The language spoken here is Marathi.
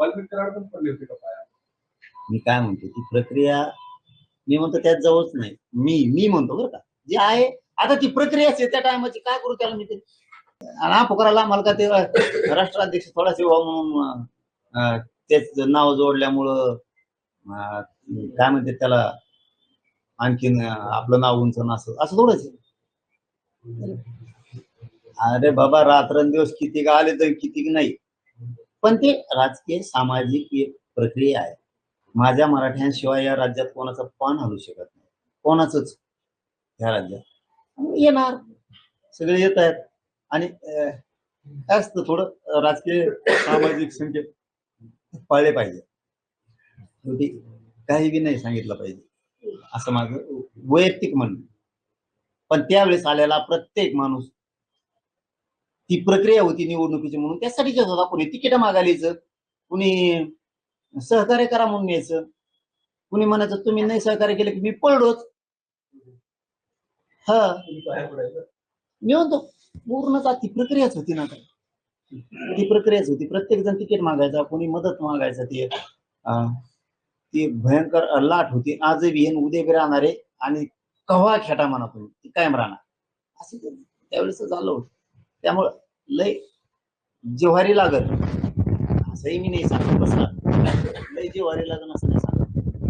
वाल्मिक कराड पण पडले होते का पाया? मी काय म्हणतो ती प्रक्रिया, मी म्हणतो त्यात जवळच नाही. मी म्हणतो बरं का, जे आहे आता ती प्रक्रिया असते त्या टायमाची, काय करू त्याला मी ते. आणि पोखराला मला का ते राष्ट्राध्यक्ष थोडासे म्हणून तेच नाव जोडल्यामुळं काय म्हणते त्याला, आणखीन आपलं नाव उंच नसतं असं थोडंच. अरे बाबा, रात्रंदिवस किती का आले तर किती नाही, पण ते राजकीय सामाजिक एक प्रक्रिया आहे. माझ्या मराठ्यांशिवाय या राज्यात कोणाचं पान हलू शकत नाही, कोणाचंच ह्या राज्यात. येणार सगळे येत आहेत आणि काय असतं थोडं राजकीय सामाजिक संकेत पाळले पाहिजे. शेवटी काही बी नाही सांगितलं पाहिजे असं माझं वैयक्तिक म्हणणं. पण त्यावेळेस आलेला प्रत्येक माणूस, ती प्रक्रिया होती निवडणुकीची म्हणून त्यासाठी घेत होता. कोणी तिकीट मागायचं, कुणी सहकार्य करा म्हणून यायचं, कुणी म्हणायचं तुम्ही नाही सहकार्य केलं की मी पळलोच. हा मी म्हणतो पूर्णतः ती प्रक्रियाच होती ना, ती प्रक्रियाच होती. प्रत्येक जण तिकीट मागायचा, कोणी मदत मागायचा. ती भयंकर लाट होती. आजही उद्या बी राहणार आहे आणि कव्हा खेटा म्हणा तुम्ही ती कायम राहणार असं त्यावेळेस झालं होतं. त्यामुळं लय जिव्हारी लागत असंही मी नाही सांगत, बसला लय जिव्हारी लागत असं नाही सांगत.